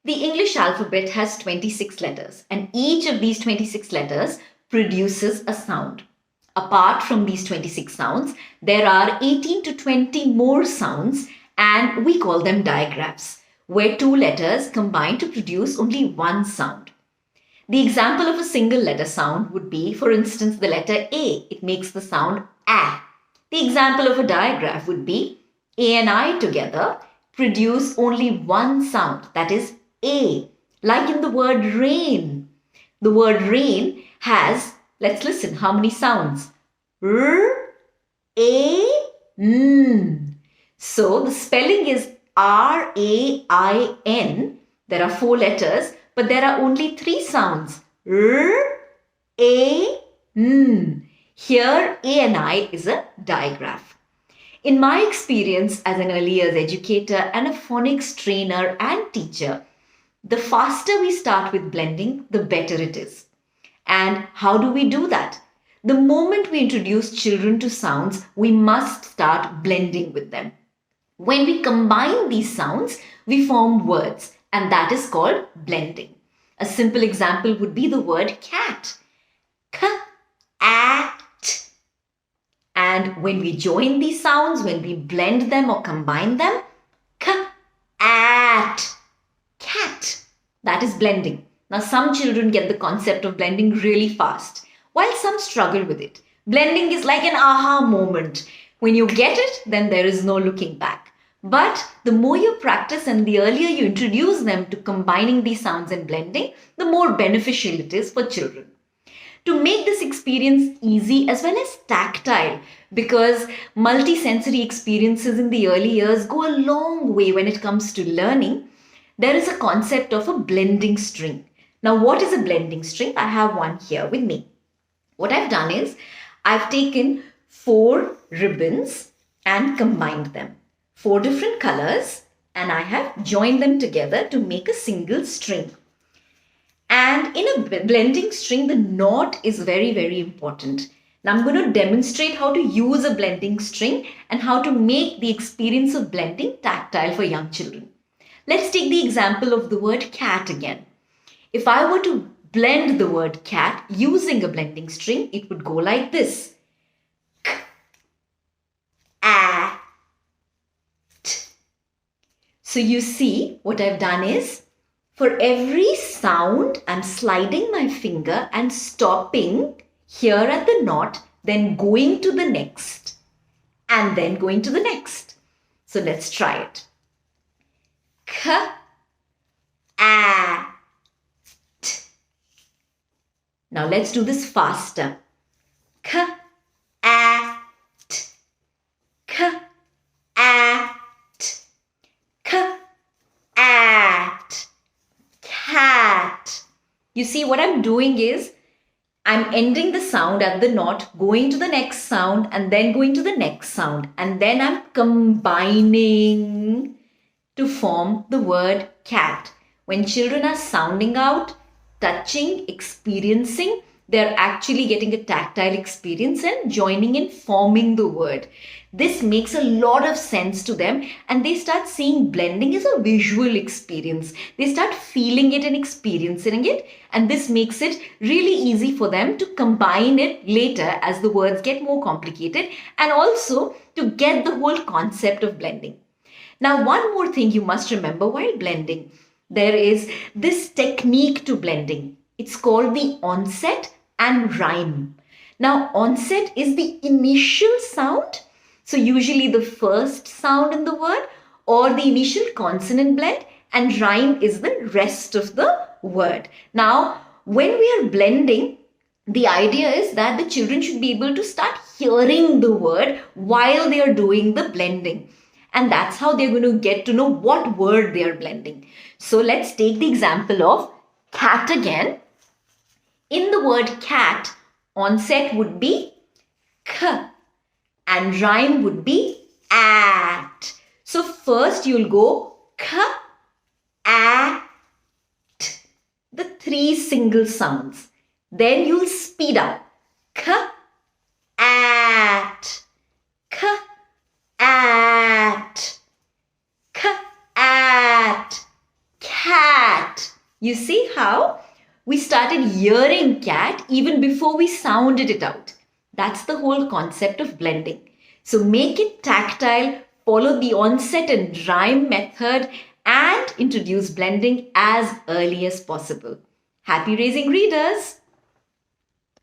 The English alphabet has 26 letters, and each of these 26 letters produces a sound. Apart from these 26 sounds, there are 18 to 20 more sounds, and we call them digraphs, where two letters combine to produce only one sound. The example of a single letter sound would be, for instance, the letter A. It makes the sound A. The example of a digraph would be A and I together produce only one sound, that is A, like in the word rain. The word rain has, let's listen, how many sounds? R, A, N. So the spelling is R-A-I-N. There are 4 letters, but there are only 3 sounds. R, A, N. Here, A and I is a digraph. In my experience as an early years educator and a phonics trainer and teacher, the faster we start with blending, the better it is. And how do we do that? The moment we introduce children to sounds, we must start blending with them. When we combine these sounds, we form words, and that is called blending. A simple example would be the word cat. K-a-t. And when we join these sounds, when we blend them or combine them, k-at. Cat. That is blending. Now, some children get the concept of blending really fast, while some struggle with it. Blending is like an aha moment. When you get it, then there is no looking back. But the more you practice and the earlier you introduce them to combining these sounds and blending, the more beneficial it is for children. To make this experience easy as well as tactile, because multi-sensory experiences in the early years go a long way when it comes to learning, there is a concept of a blending string. Now, what is a blending string? I have one here with me. What I've done is, I've taken 4 ribbons and combined them. 4 different colors, and I have joined them together to make a single string. And in a blending string, the knot is very, very important. Now I'm going to demonstrate how to use a blending string and how to make the experience of blending tactile for young children. Let's take the example of the word cat again. If I were to blend the word cat using a blending string, it would go like this. K-a-t. So you see, what I've done is, for every sound, I'm sliding my finger and stopping here at the knot, then going to the next, and then going to the next. So let's try it. K-a-t. Now let's do this faster. K-a-t. K-a-t. K-a-t. Cat. You see, what I'm doing is, I'm ending the sound at the knot, going to the next sound, and then going to the next sound. And then I'm combining to form the word cat. When children are sounding out, touching, experiencing, they're actually getting a tactile experience and joining in forming the word. This makes a lot of sense to them, and they start seeing blending as a visual experience. They start feeling it and experiencing it, and this makes it really easy for them to combine it later as the words get more complicated, and also to get the whole concept of blending. Now, one more thing you must remember while blending. There is this technique to blending. It's called the onset and rhyme. Now, onset is the initial sound. So usually the first sound in the word or the initial consonant blend, and rhyme is the rest of the word. Now, when we are blending, the idea is that the children should be able to start hearing the word while they are doing the blending. And that's how they're going to get to know what word they are blending. So let's take the example of cat again. In the word cat, onset would be k and rhyme would be at. So first you'll go k, at, the 3 single sounds. Then you'll speed up. K, at, k, at, k, at, cat. cat. You see how we started hearing cat even before we sounded it out. That's the whole concept of blending. So make it tactile, follow the onset and rhyme method, and introduce blending as early as possible. Happy raising readers!